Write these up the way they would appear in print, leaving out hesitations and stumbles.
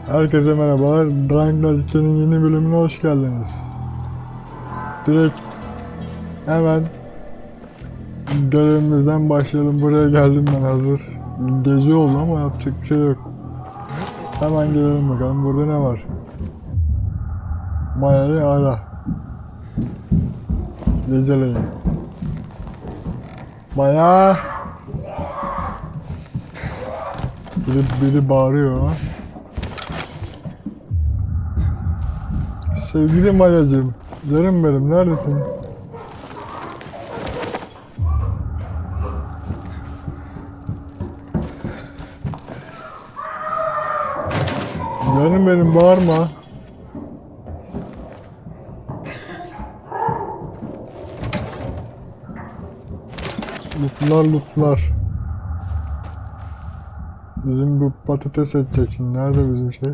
Herkese merhabalar. Diğer'in yeni bölümüne hoş geldiniz. Direkt hemen görevimizden başlayalım. Buraya geldim ben hazır. Gece oldu ama yapacak bir şey yok. Hemen gelelim bakalım. Burada ne var? Maya'yı ara. Geceleyin. Maya! Biri bağırıyor. Sevgili Maya'cığım, canım benim, neredesin? Canım benim, bağırma. Lootlar. Bizim bu patates edecek şimdi. Nerede bizim şey?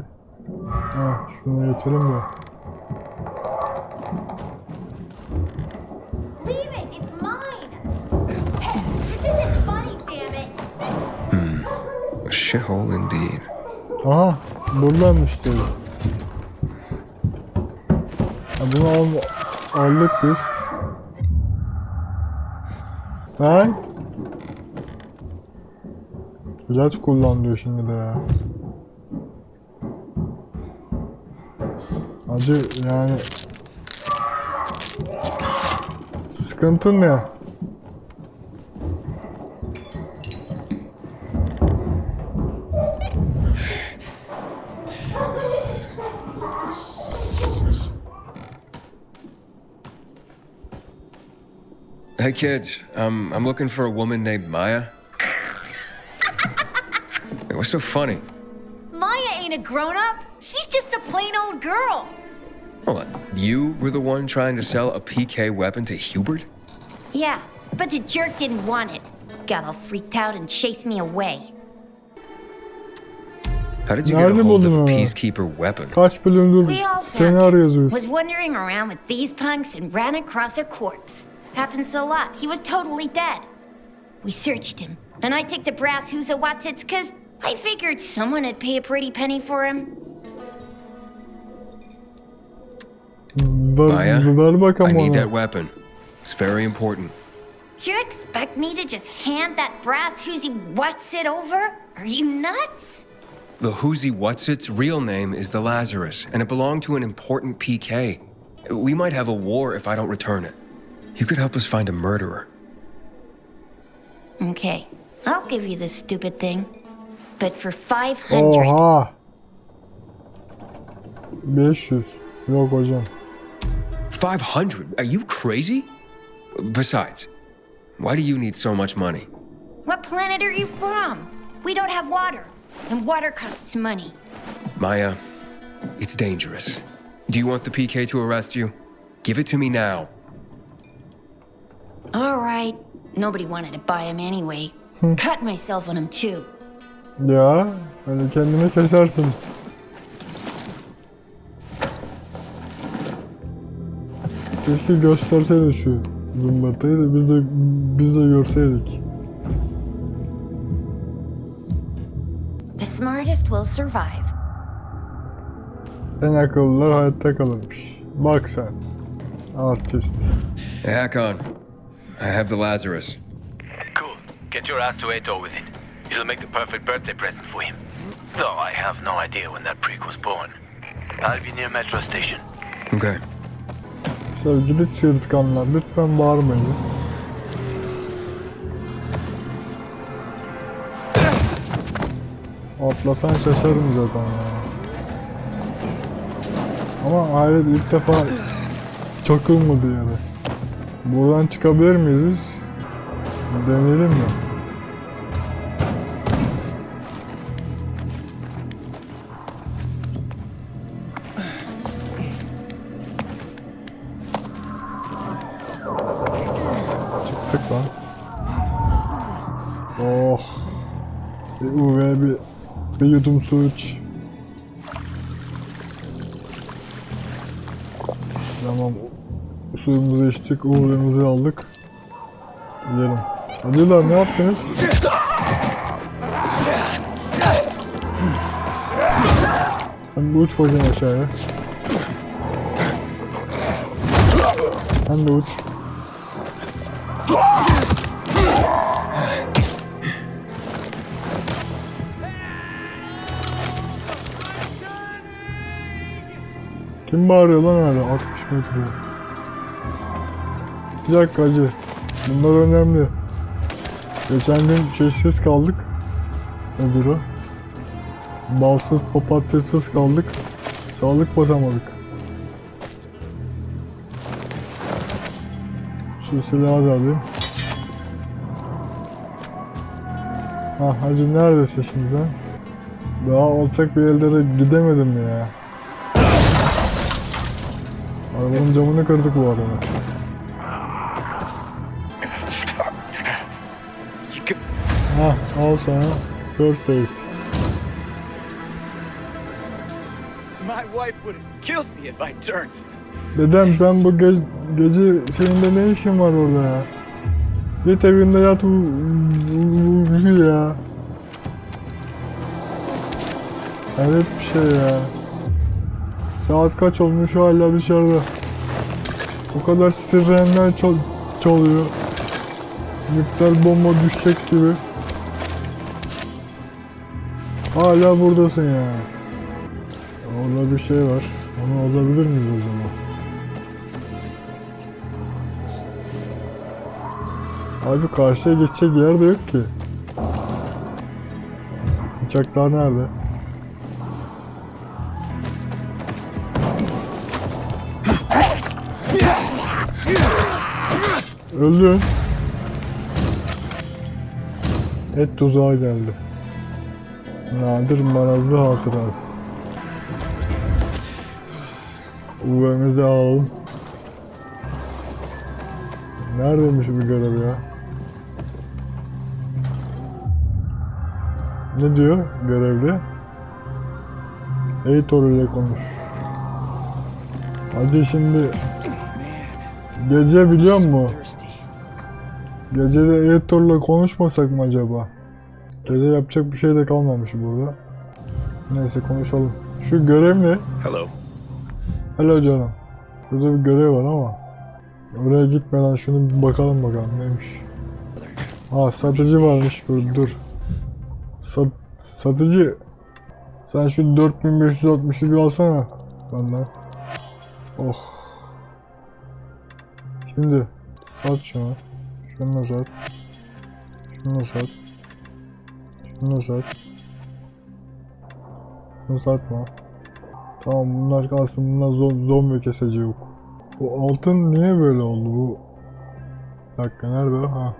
Ha, şunu geçelim de. A shithole indeed. Aha, buradanmış dedi. Bunu aldık biz. Lan! İlaç kullan diyor şimdi de ya. Acı yani. Sıkıntın ne? Hey kids, I'm looking for a woman named Maya. Hey, what's so funny? Maya ain't a grown-up. She's just a plain old girl. Hold on, you were the one trying to sell a PK weapon to Hubert? Yeah, but the jerk didn't want it. Got all freaked out and chased me away. How did you get a Nerede hold of buldun a onu? peacekeeper weapon? Kaç bölümdür We all seni found arıyoruz him. biz. Was wandering around with these punks and ran across a corpse. Happens a lot. He was totally dead. We searched him, and I took the brass who's a Watsits cause I figured someone would pay a pretty penny for him. Maya, Ver bakalım I need that onu. weapon. It's very important. You expect me to just hand that brass whoosy Watsit over? Are you nuts? The Whoozy Whatsit's real name is the Lazarus, and it belonged to an important PK. We might have a war if I don't return it. You could help us find a murderer. Okay, I'll give you this stupid thing. But for 500... Oha. 500. Yok hocam. 500? Are you crazy? Besides, why do you need so much money? What planet are you from? We don't have water, and water costs money. Maya, it's dangerous. Do you want the PK to arrest you? Give it to me now. All right. Nobody wanted to buy him anyway. Cut myself on him too. Ya, hani kendini kesersin. Keşke gösterseydin şu zımbatayı da biz de görseydik. The smartest will survive. En akıllılar hayatta kalırmış. Bak sen. Artist. Hey, Hakon, I have the Lazarus. Cool. Get your ass to Aitor with it. It'll make the perfect birthday present for him. Though I have no idea when that prick was born. I'll be near metro station. Okay. Sevgili çığırtkanlar, lütfen bağırmayınız. Atlasan şaşarım zaten ya. Ama hayret, ilk defa çakılmadı yere. Buradan çıkabilir miyiz biz? Deneyelim mi? Çıktık lan. Oh. Bir yudum su iç. Tamam. Suyumuzu içtik, uğurumuzu aldık. Yiyelim. Hadi lan, ne yaptınız? Sen de uç bakayım aşağıya. Sen de uç. Kim bağırıyor lan öyle 60 metre? Bir dakika hacı. Bunlar önemli. Geçen gün şeysiz kaldık. Nedir o? Balsız, papatyasız kaldık. Sağlık basamadık. Şu silahı da alayım. Ha hacı neredesin şimdi sen? Daha alçak bir elde de gidemedim ya. Arabanın camını kırdık bu arada. Ha al sana first aid. My wife would have killed me if I turned. Dedem sen bu gece senin de ne işin var orada ya? Git evinde yat uyu ya. Evet bir şey ya. Saat kaç olmuş hala dışarıda. O kadar sirenler çalıyor. Nükleer bomba düşecek gibi. Hala buradasın ya. Orada bir şey var. Onu alabilir miyiz o zaman? Abi karşıya geçecek yer de yok ki. Uçaklar nerede? Öldün. Et tuzağa geldi. Nadir marazlı hatırası. UV'mizi alalım. Neredeymiş bu görev ya? Ne diyor görevli? Aitor ile konuş. Hacı şimdi gece biliyor musun? Gece de Aitor'la konuşmasak mı acaba? Gece yapacak bir şey de kalmamış burada. Neyse konuşalım. Şu görev ne? Hello. Hello canım. Burada bir görev var ama oraya gitmeden şunu bir bakalım neymiş. Aa satıcı varmış burada dur. Satıcı. Sen şu 4560'ı bir alsana benden. Oh. Şimdi sat şunu. Şunu da sat. Şunu da sat. Şunu da sat. Şunu satma. Tamam bunlar kalsın. Bunlar zombi kesici yok. Bu altın niye böyle oldu bu? Bir dakika nerede? Ha.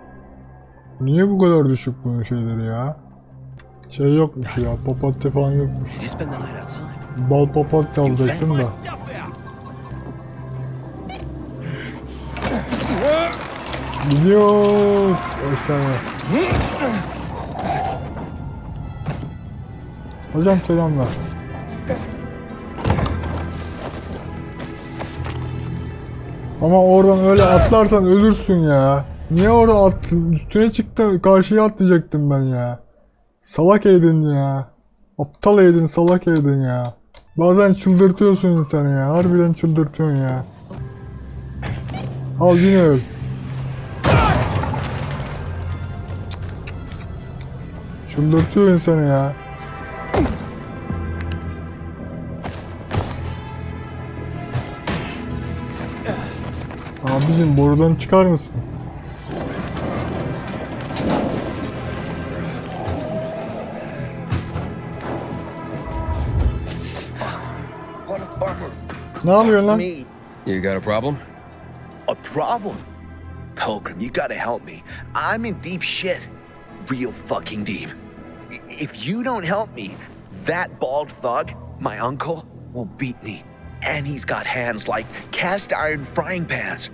Niye bu kadar düşük bunun şeyleri ya? Şey yokmuş ya. Papatya falan yokmuş. Bal papatya alacaktım da. Gidiyoruz aşağıya. Hocam selamlar. Ama oradan öyle atlarsan ölürsün ya. Niye oradan attın? Üstüne çıktın, karşıya atlayacaktım ben ya. Salak eydin ya. Aptal eydin, salak eydin ya. Bazen çıldırtıyorsun insanı ya. Harbiden çıldırtıyorsun ya. Al yine öl. Çıldırtıyor insanı ya. Abicim borudan çıkar mısın? Ne yapıyorsun lan? You got a problem? A problem? Pilgrim, you gotta help me. I'm in deep shit. Real fucking deep. If you don't help me, that bald thug, my uncle, will beat me. And he's got hands like cast iron frying pans.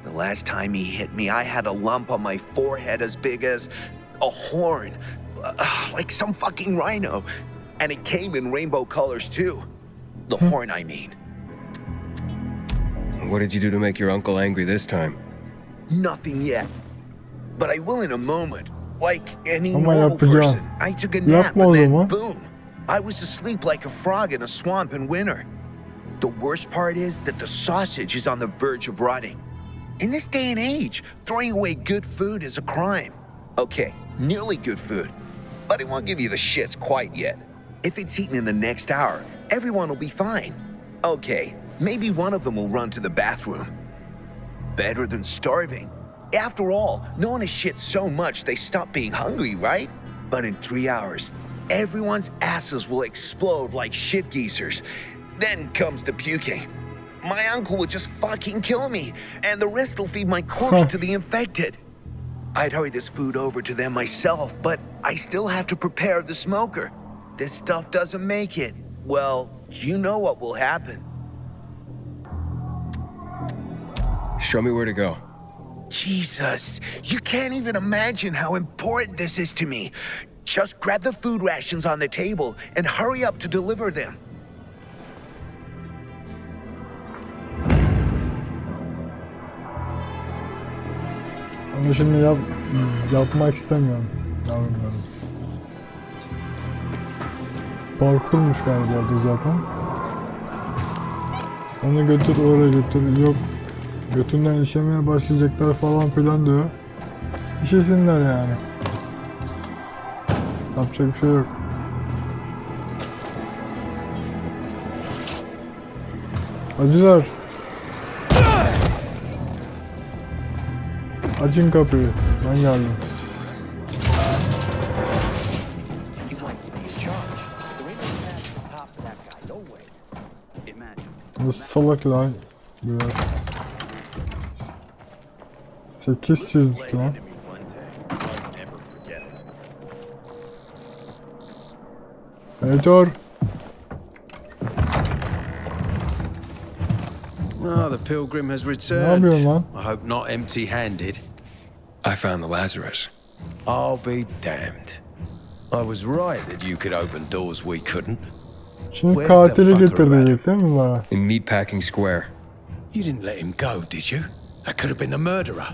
The last time he hit me, I had a lump on my forehead as big as a horn. Like some fucking rhino. And it came in rainbow colors too. The horn, I mean. What did you do to make your uncle angry this time? Nothing yet. But I will in a moment. Like any Ama normal yapacağım. person. I took a nap Yapma o and then zaman. boom. I was asleep like a frog in a swamp in winter. The worst part is that the sausage is on the verge of rotting. In this day and age, throwing away good food is a crime. Okay, nearly good food, but it won't give you the shits quite yet. If it's eaten in the next hour, everyone will be fine. Okay, maybe one of them will run to the bathroom. Better than starving. After all, no one has shit so much they stop being hungry, right? But in 3 hours, everyone's asses will explode like shit geezers. Then comes the puking. My uncle will just fucking kill me, and the rest will feed my corpse to the infected. I'd hurry this food over to them myself, but I still have to prepare the smoker. This stuff doesn't make it. Well, you know what will happen. Show me where to go. Jesus, you can't even imagine how important this is to me. Just grab the food rations on the table and hurry up to deliver them. Onu şimdi yapmak istemiyorum. Yavrum. Parkurmuş galiba da zaten. Onu götür oraya götür. Yok. Götünden işemeye başlayacaklar falan filan diyor. İşesinler yani. Yapacak bir şey yok. Acılar. Açın kapıyı. Ben geldim. Bu salak lan. Böyle. 8 çizdik lan. Aitor. Ah, the pilgrim has Ne returned. yapıyorsun lan? I hope not empty-handed. I found the Lazarus. I'll be damned. I was right that you could open doors we couldn't. Şimdi katili getir diyecek değil mi bana? In Meatpacking Square. You didn't let him go, did you? That could have been the murderer.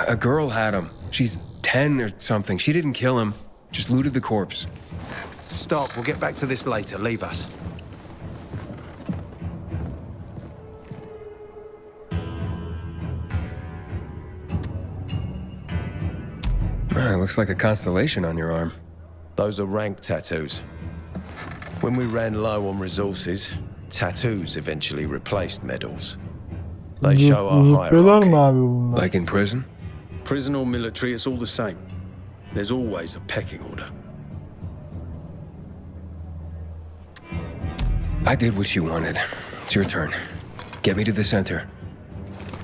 A girl had him. She's 10 or something. She didn't kill him. Just looted the corpse. Stop, we'll get back to this later. Leave us. Looks like a constellation on your arm. Those are rank tattoos. When we ran low on resources, tattoos eventually replaced medals. They show our Zıplıyorlar hierarchy. mı abi bunlar? Like in prison? Prison or military, it's all the same. There's always a pecking order. I did what you wanted. It's your turn. Get me to the center.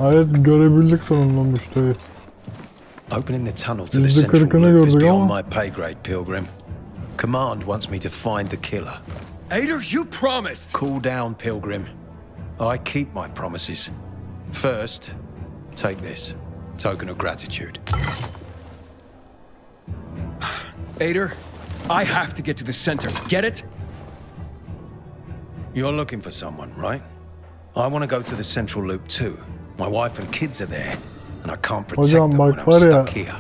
Evet görebildik sonunda müşteri. Opening the tunnel to the central %40'ını loop is gördük beyond ama. my pay grade, Pilgrim. Command wants me to find the killer. Aitor, you promised! Cool down, Pilgrim. I keep my promises. First, take this. Token of gratitude. Aitor, I have to get to the center. Get it? You're looking for someone, right? I want to go to the central loop too. My wife and kids are there, and I can't protect Hocam them when bak I'm var ya. stuck here.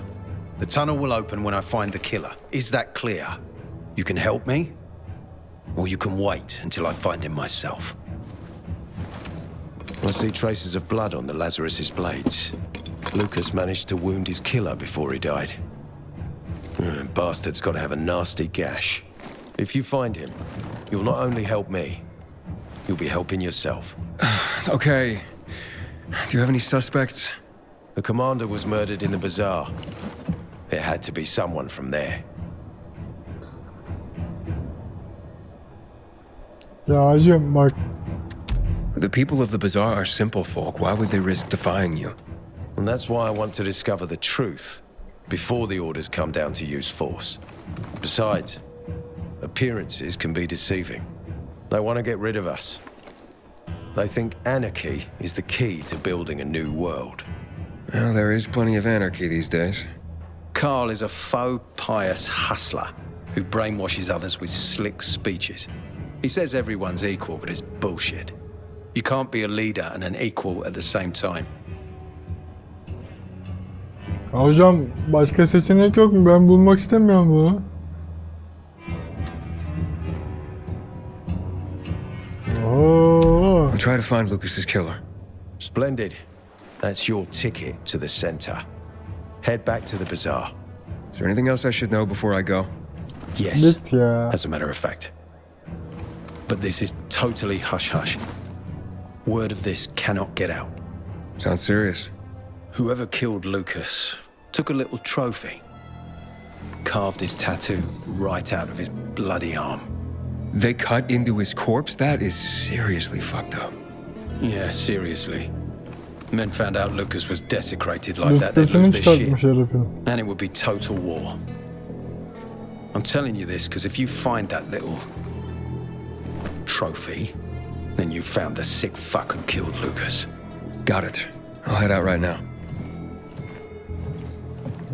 The tunnel will open when I find the killer. Is that clear? You can help me, or you can wait until I find him myself. I see traces of blood on the Lazarus's blades. Lucas managed to wound his killer before he died. Bastard's got to have a nasty gash. If you find him, you'll not only help me, you'll be helping yourself. Okay. Do you have any suspects? The commander was murdered in the bazaar. It had to be someone from there. Ya hacım bak. The people of the bazaar are simple folk. Why would they risk defying you? And that's why I want to discover the truth before the orders come down to use force. Besides, appearances can be deceiving. They want to get rid of us. They think anarchy is the key to building a new world. Well, there is plenty of anarchy these days. Carl is a faux pious hustler who brainwashes others with slick speeches. He says everyone's equal, but it's bullshit. You can't be a leader and an equal at the same time. Hocam başka seçenek yok mu? Ben bulmak istemiyorum bunu. try to find Lucas's killer. Splendid. That's your ticket to the center. Head back to the bazaar. Is there anything else I should know before I go? Yes, Git ya. as a matter of fact. But this is totally hush-hush. Word of this cannot get out. Sounds serious. Whoever killed Lucas took a little trophy. Carved his tattoo right out of his bloody arm. They cut into his corpse? That is seriously fucked up. Yeah, seriously. Men found out Lucas was desecrated like that, they'd Rütbesini lose their çıkartmış shit. herifin. And it would be total war. I'm telling you this because if you find that little trophy, then you found the sick fuck who killed Lucas. Got it. I'll head out right now.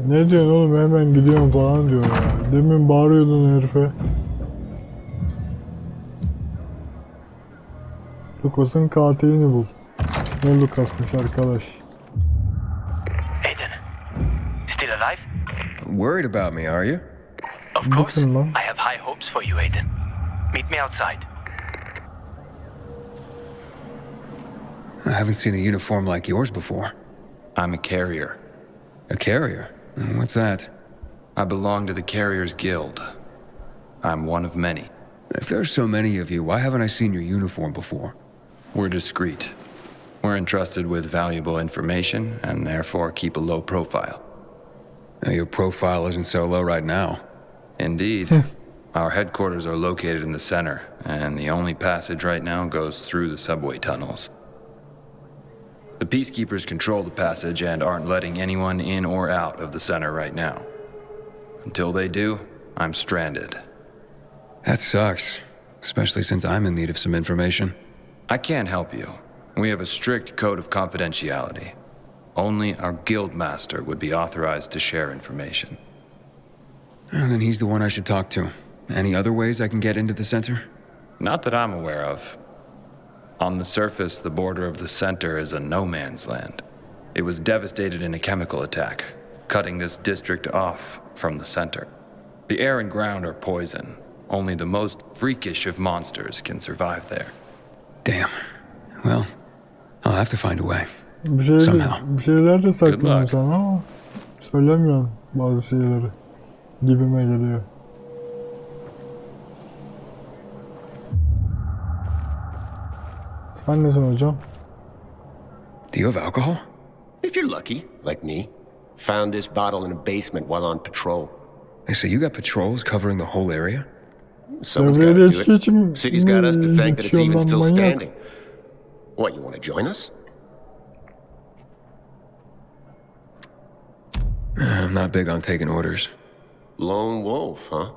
Ne diyorsun oğlum, hemen gidiyorum falan diyor ya. Demin bağırıyordun herife. Lucas'ın katilini bul. Ne Lucas'mış arkadaş. Aiden, still alive? Worried about me, are you? Of course. Bakın lan. I have high hopes for you, Aiden. Meet me outside. I haven't seen a uniform like yours before. I'm a carrier. A carrier? What's that? I belong to the Carriers Guild. I'm one of many. If there's so many of you, why haven't I seen your uniform before? We're discreet. We're entrusted with valuable information and therefore keep a low profile. Now, your profile isn't so low right now. Indeed. Our headquarters are located in the center, and the only passage right now goes through the subway tunnels. The peacekeepers control the passage and aren't letting anyone in or out of the center right now. Until they do, I'm stranded. That sucks, especially since I'm in need of some information. I can't help you. We have a strict code of confidentiality. Only our guild master would be authorized to share information. And then he's the one I should talk to. Any other ways I can get into the center? Not that I'm aware of. On the surface, the border of the center is a no man's land. It was devastated in a chemical attack, cutting this district off from the center. The air and ground are poison. Only the most freakish of monsters can survive there. Damn. Well, I'll have to find a way. Bir şeyler de saklıyorsun luck. sen ama söylemiyorsun bazı şeyleri. Gibime geliyor. Sen nesin hocam? Do you have alcohol? If you're lucky, like me. Found this bottle in a basement while on patrol. Hey, so you got patrols covering the whole area? Someone's Devreye gotta de do içki it. için City's got us to thank that it's even içiyorum still lan, manyak. standing. What, you want to join us? I'm not big on taking orders. Lone wolf, huh?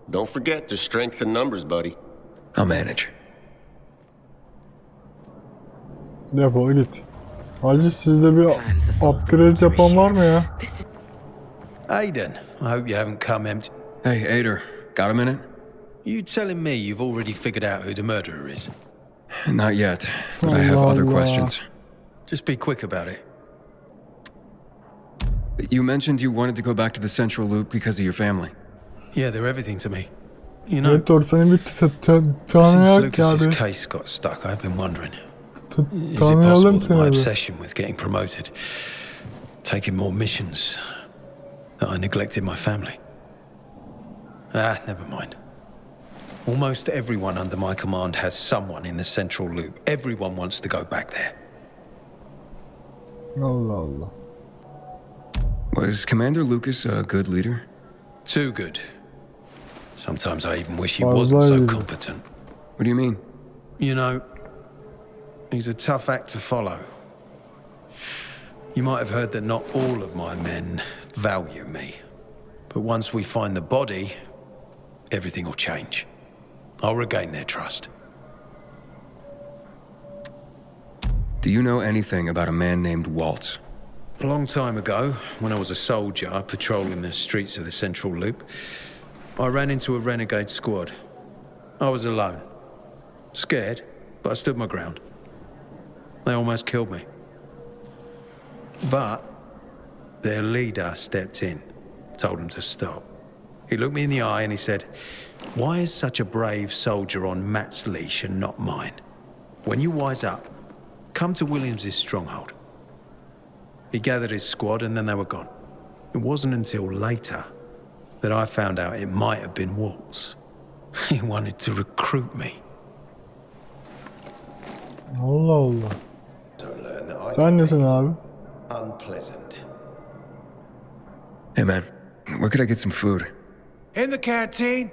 Don't forget there's strength in numbers, buddy. I'll manage. Defol git. Hacı sizde bir upgrade yapan var mı ya? Aiden, I hope you haven't come empty. Hey, Aitor, got a minute? You telling me you've already figured out who the murderer is? Not yet, but I have other Allah. questions. Just be quick about it. You mentioned you wanted to go back to the Central Loop because of your family. Yeah, they're everything to me. You know, Aitor seni bir since tanıyak ya Lucas's bir. case got stuck, I've been wondering. Is it Tanıyalım possible that my seni bir. obsession with getting promoted, taking more missions, that I neglected my family? Never mind. Almost everyone under my command has someone in the Central Loop. Everyone wants to go back there. Allah Allah. Was Commander Lucas a good leader? Too good. Sometimes I even wish he Fazla wasn't so iyiydi. competent. What do you mean? You know, he's a tough act to follow. You might have heard that not all of my men value me. But once we find the body, everything will change. I'll regain their trust. Do you know anything about a man named Waltz? A long time ago, when I was a soldier patrolling the streets of the Central Loop, I ran into a renegade squad. I was alone. Scared, but I stood my ground. They almost killed me. But their leader stepped in, told them to stop. He looked me in the eye and he said, "Why is such a brave soldier on Matt's leash and not mine?" when you wise up, come to Williams's stronghold. He gathered his squad and then they were gone. It wasn't until later that I found out it might have been Waltz. He wanted to recruit me. Allah Allah. So I learned that I Sen nesin abi? unpleasant. Hey man, where could I get some food? In the canteen.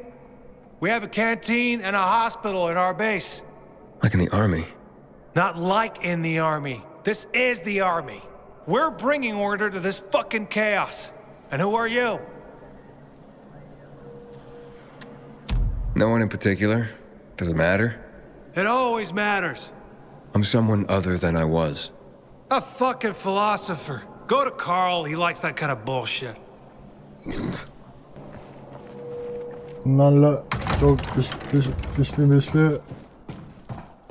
We have a canteen and a hospital at our base. Like in the army? Not like in the army. This is the army. We're bringing order to this fucking chaos. And who are you? No one in particular? Does it matter? It always matters. I'm someone other than I was. A fucking philosopher. Go to Carl, he likes that kind of bullshit. Bunlarla çok içli dışlı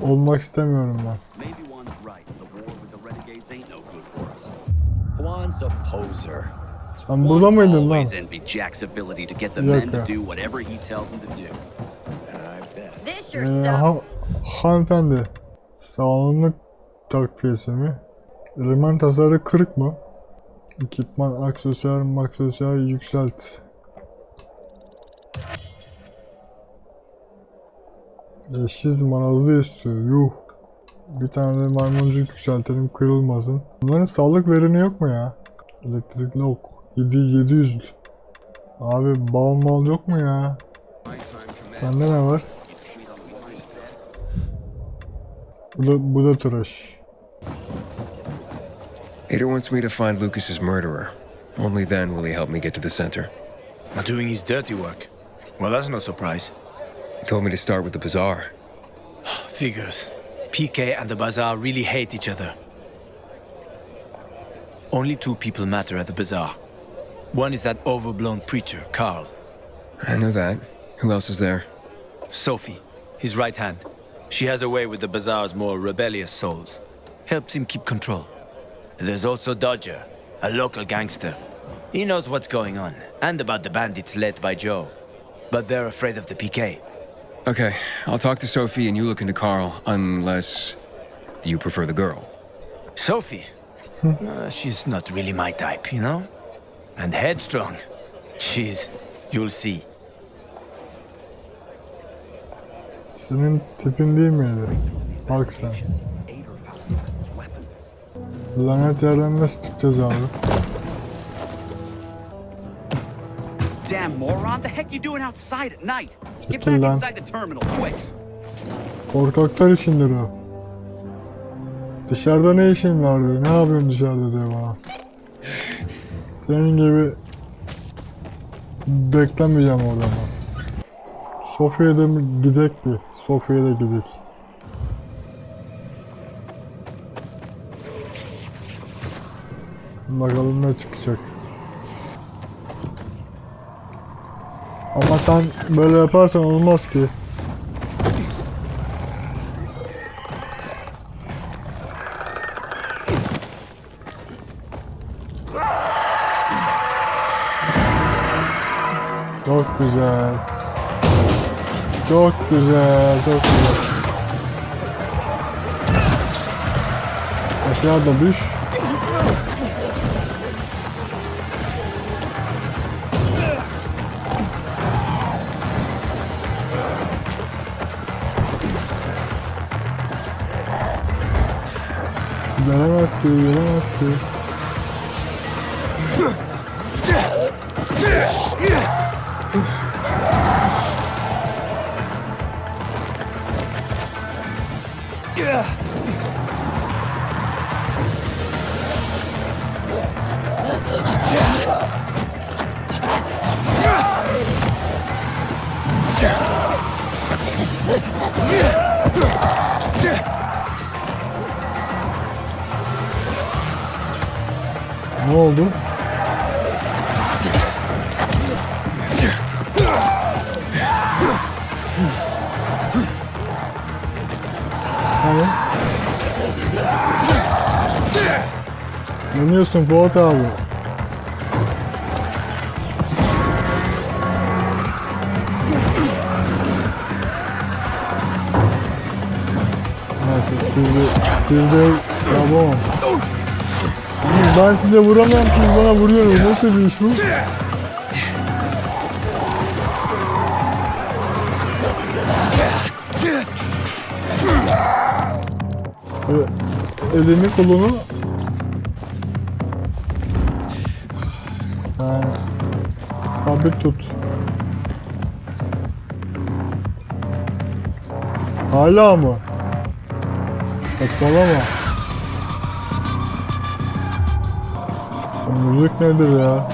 olmak istemiyorum ben. Maybe Juan's right. The war with the renegades ain't no good for us. Juan's a poser. Sen burada mıydın lan? Always envy Jack's ability to get the men to do whatever he tells them to do. This your stuff. Hanımefendi, sağlamlık takviyesi mi? Element hasarı 40 mı? Ekipman, aksesuar yükselt. Eşsiz marazlı istiyor. Yuh. Bir tane de maymuncuk yükseltelim, kırılmasın. Bunların sağlık vereni yok mu ya? Elektrikli ok. 700. Abi bal mal yok mu ya? Sende ne var? Bu da tıraş. Aitor wants me to find Lucas's murderer. Only then will he help me get to the center. Not doing his dirty work. Well, that's no surprise. He told me to start with the bazaar. Figures. PK and the bazaar really hate each other. Only two people matter at the bazaar. One is that overblown preacher, Carl. I know that. Who else is there? Sophie, his right hand. She has a way with the bazaar's more rebellious souls. Helps him keep control. There's also Dodger, a local gangster. He knows what's going on, and about the bandits led by Joe. But they're afraid of the PK. Okay, I'll talk to Sophie and you look into Carl, unless you prefer the girl. Sophie? She's not really my type, you know? And headstrong. You'll see. Senin tipin değil miydi? Bak sen. Lanet yerden nasıl çıkacağız abi? Damn moron! The heck you doing outside at night? Get Çekil back lan. inside the terminal, quick! Korkaklar işindir o. Dışarıda ne işin var diyor. Ne yapıyorsun dışarıda diyor bana. Senin gibi beklemeyeceğim oradan. Sophia'ya da gidek bir. Sophia'ya da gidek. Bakalım ne çıkacak. Ama sen böyle yaparsan olmaz ki. Çok güzel. Çok güzel, çok güzel. Aşağıda düş. Gelemez ki, gelemez ki. Ne oldu? Hani? Ne diyorsun Fuat abi? Neyse sizde yapamam. Ben size vuramıyorum, siz bana vuruyorsunuz. Nasıl bir iş bu? Böyle elini kolunu sabit tut. Hala mı? Saçmalama. Bu müzik nedir ya?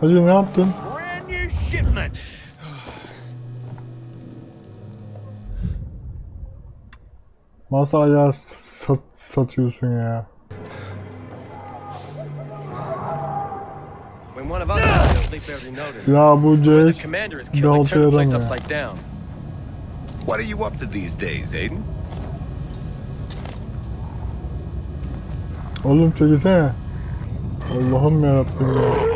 Hacı ne yaptın? Brand new shipment. Masa ayağı satıyorsun ya. When one of us fails, they barely notice. Ya bu The Jace commander is bir killed, halta they turn the place yaramıyor. upside down. What are you up to these days, Aiden? Oğlum çekilsene. Allah'ım yarabbim ya.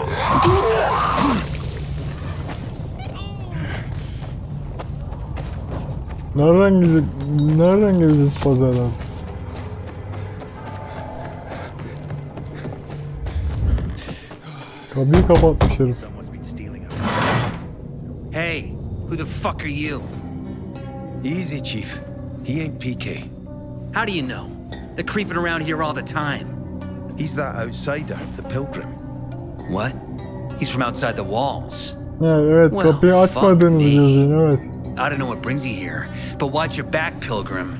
Nereden geleceğiz pazara biz? Kapıyı kapatmış herif. Someone's been stealing them. Hey, who the fuck are you? Easy, Chief. He ain't PK. How do you know? They're creeping around here all the time. He's that outsider, the pilgrim. What? He's from outside the walls. Evet, Well, kapıyı açmadığınız fuck me. yazıyor, evet. I don't know what brings you here, but watch your back, pilgrim.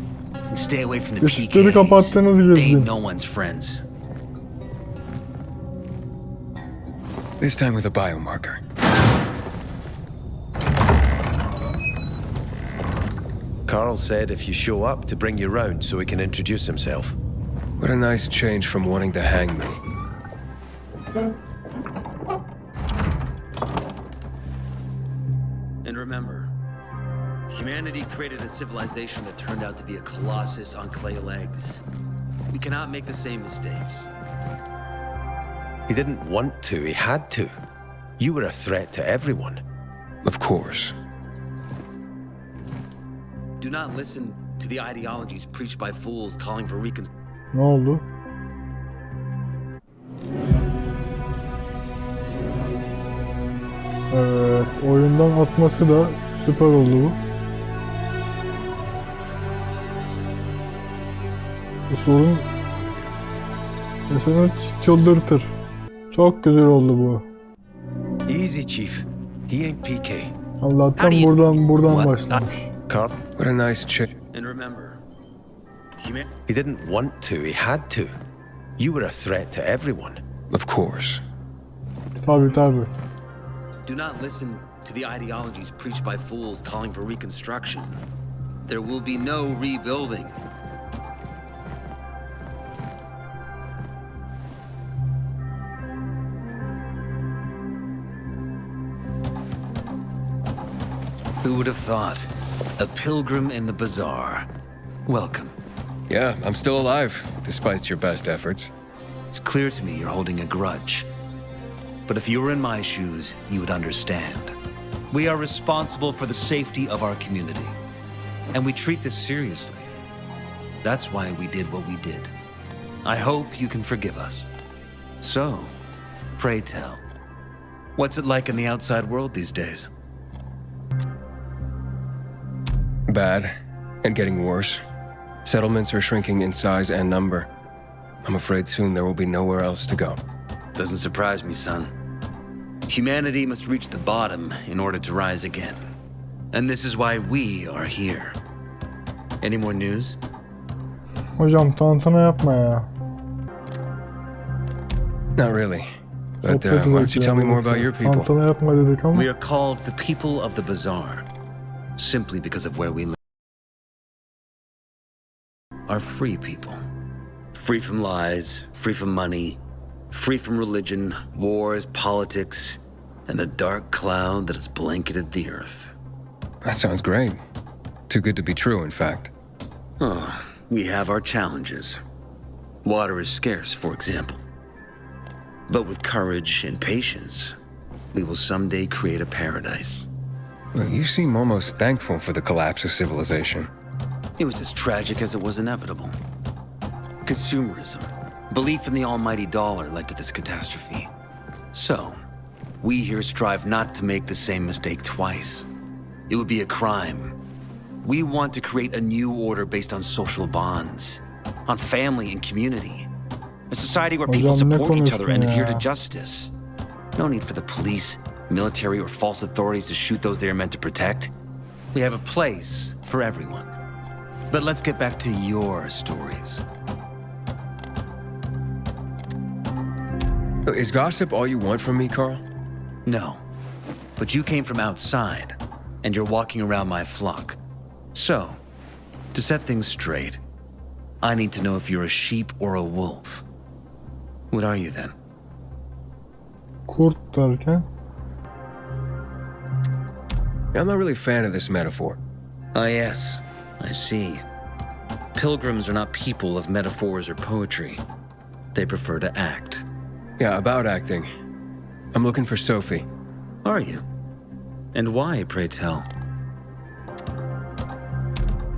And stay away from the Işıkları PKs. kapattığınız They yazıyor. ain't no one's friends. This time with a biomarker. Carl said if you show up to bring you round so he can introduce himself. What a nice change from wanting to hang me. And remember, humanity created a civilization that turned out to be a colossus on clay legs. We cannot make the same mistakes. He didn't want to, he had to. You were a threat to everyone. Of course. Do not listen to the ideologies preached by fools calling for Ne oldu? Evet, oyundan atması da süper oldu bu. Bu sorun insanı çıldırtır. Çok güzel oldu bu. Easy, Chief. He ain't PK. Allah'tan buradan başlamış. Carl, What a nice change. And remember, he didn't want to, he had to. You were a threat to everyone. Of course. Tabii. do not listen to the ideologies preached by fools calling for reconstruction. There will be no rebuilding. Who would have thought? A pilgrim in the bazaar. Welcome. Yeah, I'm still alive, despite your best efforts. It's clear to me you're holding a grudge. But if you were in my shoes, you would understand. We are responsible for the safety of our community. And we treat this seriously. That's why we did what we did. I hope you can forgive us. So, pray tell, what's it like in the outside world these days? Bad, and getting worse. Settlements are shrinking in size and number. I'm afraid soon there will be nowhere else to go. Doesn't surprise me, son. Humanity must reach the bottom in order to rise again. And this is why we are here. Any more news? Hocam tantana yapma ya. Not really. But Sohbet why don't edelim you tell me ya, more boş about ver. your people? Tantana yapma dedik ama. We are called the people of the bazaar, simply because of where we live. Are free people. Free from lies, free from money, free from religion, wars, politics, and the dark cloud that has blanketed the earth. That sounds great. Too good to be true, in fact. Oh, we have our challenges. Water is scarce, for example. But with courage and patience, we will someday create a paradise. Well, you seem almost thankful for the collapse of civilization. It was as tragic as it was inevitable. Consumerism, belief in the almighty dollar led to this catastrophe. So, we here strive not to make the same mistake twice. It would be a crime. We want to create a new order based on social bonds, on family and community. A society where people Hocam ne support each other and konuştun adhere ya? to justice. No need for the police, military, or false authorities to shoot those they are meant to protect. We have a place for everyone. But let's get back to your stories. Is gossip all you want from me, Carl? No. But you came from outside, and you're walking around my flock. So, to set things straight, I need to know if you're a sheep or a wolf. What are you then? Kurt derken? I'm not really a fan of this metaphor. Ah, yes. I see. Pilgrims are not people of metaphors or poetry. They prefer to act. Yeah, about acting. I'm looking for Sophie. Are you? And why, pray tell?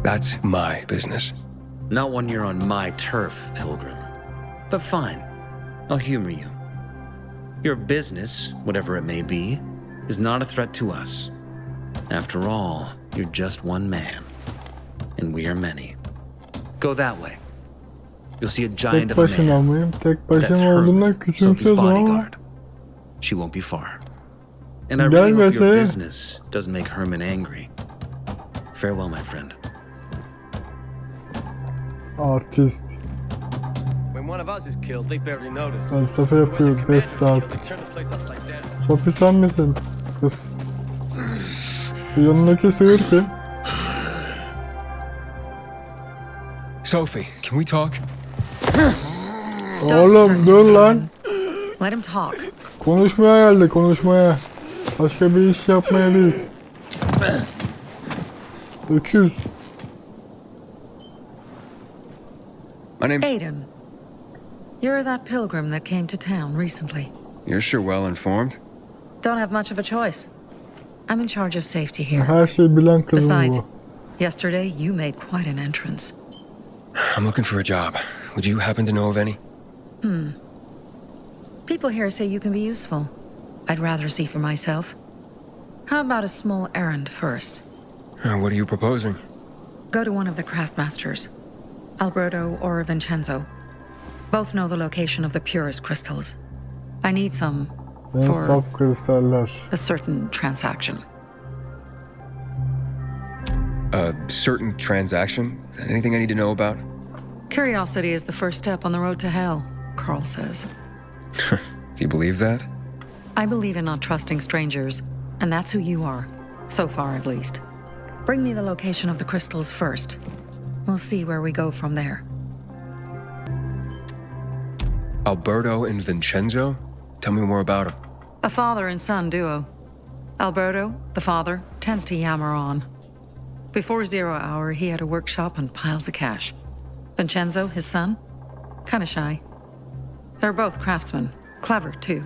That's my business. Not when you're on my turf, Pilgrim. But fine. I'll humor you. Your business, whatever it may be, is not a threat to us. After all, you're just one man. And we are many. Go that way. You'll see a giant Tek of a başına man. mıyım? Tek That's başına her, olduğundan Sophie's küçümsüyoruz ama. bodyguard. She won't be far. And I Gel really hope mesela. your business doesn't make Herman angry. Farewell, my friend. Artist. When one of us is killed, they barely notice. Felsefe yapıyor 5 saat. Turn the place upside down. Sophie sen misin? Kız. Bu yanındaki sığır kim? Sophie, can we talk? Oğlum dur lan. Let him talk. Konuşmaya geldi, konuşmaya. Başka bir iş yapmaya değil. Öküz. My name's... Aiden. You're that pilgrim that came to town recently. You're sure well informed. Don't have much of a choice. I'm in charge of safety here. Her şeyi bilen kızım Besides, bu. yesterday you made quite an entrance. I'm looking for a job. Would you happen to know of any? People here say you can be useful. I'd rather see for myself. How about a small errand first? What are you proposing? Go to one of the craftmasters, Alberto or Vincenzo. Both know the location of the purest crystals. I need some En for saf kristaller. a certain transaction. A certain transaction? Anything I need to know about? Curiosity is the first step on the road to hell, Carl says. Do you believe that? I believe in not trusting strangers, and that's who you are, so far at least. Bring me the location of the crystals first. We'll see where we go from there. Alberto and Vincenzo? Tell me more about them. A father and son duo. Alberto, the father, tends to yammer on. Before 0 hour, he had a workshop and piles of cash. Vincenzo, his son, kinda shy. They're both craftsmen, clever too.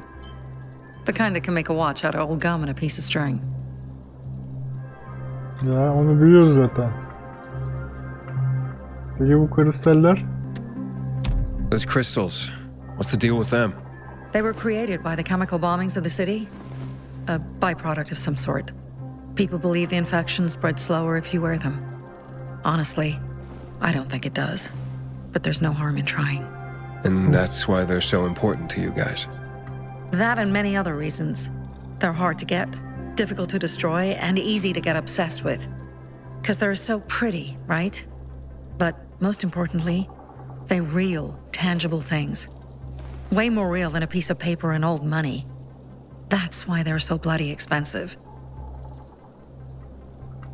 The kind that can make a watch out of old gum and a piece of string. Ya onu biliyoruz zaten. Peki bu kristaller? Those crystals. What's the deal with them? They were created by the chemical bombings of the city. A byproduct of some sort. People believe the infection spreads slower if you wear them. Honestly, I don't think it does. But there's no harm in trying. And that's why they're so important to you guys. That and many other reasons. They're hard to get, difficult to destroy, and easy to get obsessed with. Because they're so pretty, right? But most importantly, they're real, tangible things. Way more real than a piece of paper and old money. That's why they're so bloody expensive.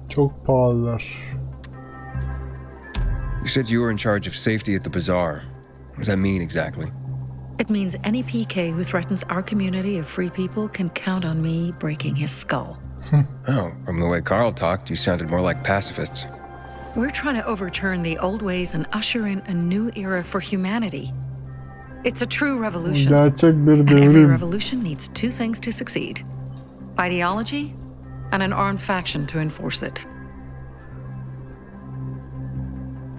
Çok pahalılar. You said you were in charge of safety at the bazaar. What does that mean exactly? It means any PK who threatens our community of free people can count on me breaking his skull. Oh, from the way Carl talked, you sounded more like pacifists. We're trying to overturn the old ways and usher in a new era for humanity. It's a true revolution. Gerçek bir And every devrim. revolution needs two things to succeed: ideology and an armed faction to enforce it.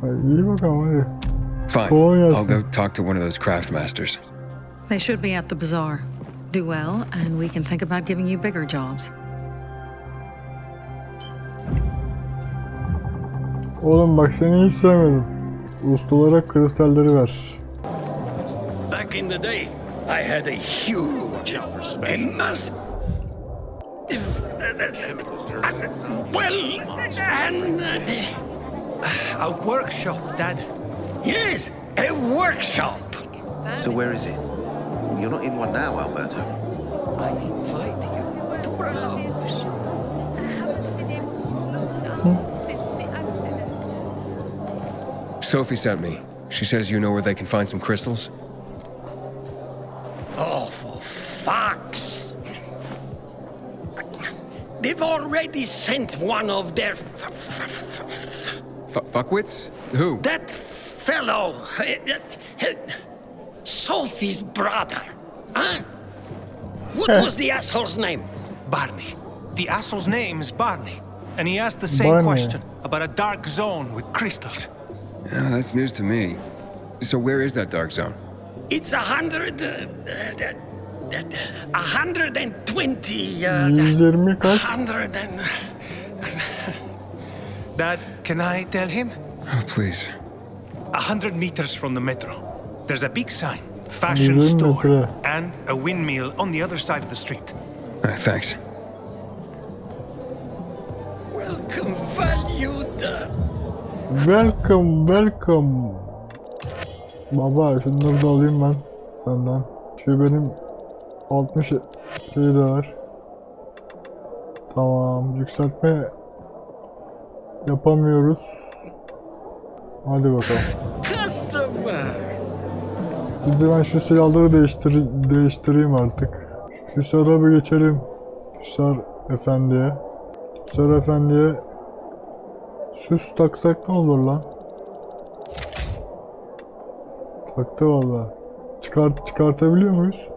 İyi bakalım hadi. Fine. Kolay I'll gelsin. go talk to one of those craft masters. They should be at the bazaar. Do well, and we can think about giving you bigger jobs. Oğlum bak seni hiç sevmedim. Ustalara kristalleri ver. Back in the day, I had a huge, a massive, A workshop, Dad. yes, a workshop. So where is it? You're not in one now, Alberto. I invite you to browse. Sophie sent me. She says you know where they can find some crystals? Oh, for fuck's! They've already sent one of their Fuckwits? Who? that fellow, Sophie's brother. Huh? What was the asshole's name? Barney. The asshole's name is Barney. And he asked the same Barney. question about a dark zone with crystals. Yeah, that's news to me. So where is that dark zone? It's 120. 120 kaç? 100 and. Dad, can I tell him? Oh, please. 100 meters from the metro. There's a big sign, fashion 100 store, metre. and a windmill on the other side of the street. Thanks. Welcome, valued. Welcome, welcome. Baba şunları da alayım ben senden. Şu benim 60 şeyi de var. Tamam, yükseltme yapamıyoruz. Hadi bakalım. Customer. Şimdi ben şu silahları değiştireyim artık. Şu Sar'a bir geçelim. Şu Sar efendiye. Sar efendiye süs taksak ne olur lan? Taktı valla. Çıkartabiliyor muyuz?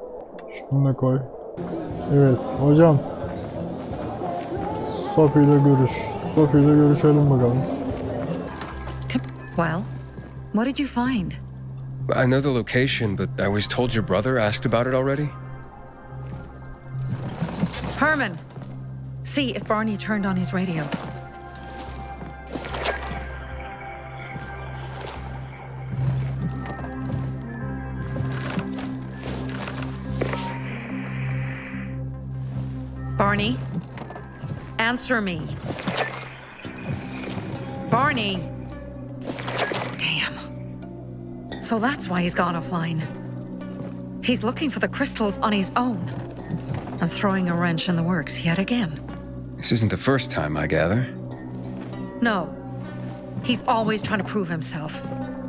Şunu da koy. Evet hocam. Sophie ile görüşelim bakalım. Well, what did you find? I know the location, but I was told your brother asked about it already? Herman, see if Barney turned on his radio. Barney, answer me. Barney! Damn. So that's why he's gone offline. He's looking for the crystals on his own. And throwing a wrench in the works yet again. This isn't the first time, I gather. No. He's always trying to prove himself.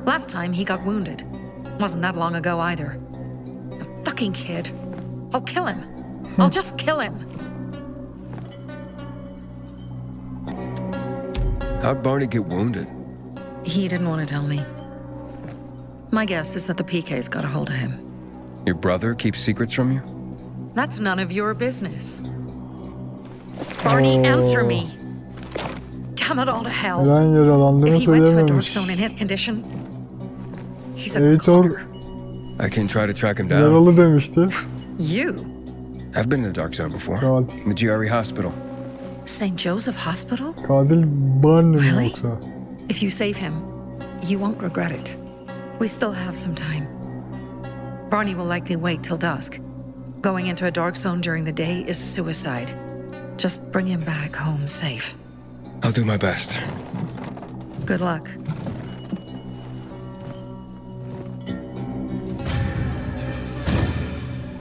Last time he got wounded. Wasn't that long ago either. A fucking kid. I'll kill him. I'll just kill him. How'd Barney get wounded? He didn't want to tell me. My guess is that the PK's got a hold of him. Your brother keeps secrets from you? That's none of your business. Barney, answer me. Damn it all to hell. Neden yaralandığını If he went to a dark söylememiş. zone in his condition, he's a Aitor I can try to track him down. yaralı demişti. You? I've been in the dark zone before. Katil. In the GRE hospital. St. Joseph Hospital? Katil Barney mi Really? yoksa? If you save him, you won't regret it. We still have some time. Barney will likely wait till dusk. Going into a dark zone during the day is suicide. Just bring him back home safe. I'll do my best. Good luck.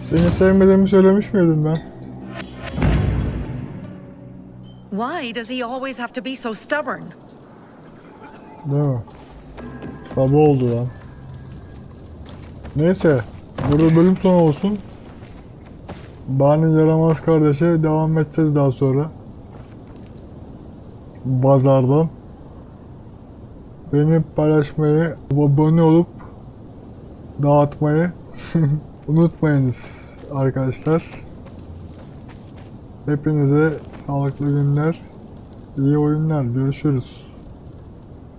Seni sevmediğimi söylemiş miydim ben? Why does he always have to be so stubborn? Değil mi? Sabah oldu lan. Neyse. Burada bölüm sonu olsun. Barney yaramaz kardeşe devam edeceğiz daha sonra. Bazardan. Beni paylaşmayı, abone olup dağıtmayı unutmayınız arkadaşlar. Hepinize sağlıklı günler, iyi oyunlar. Görüşürüz.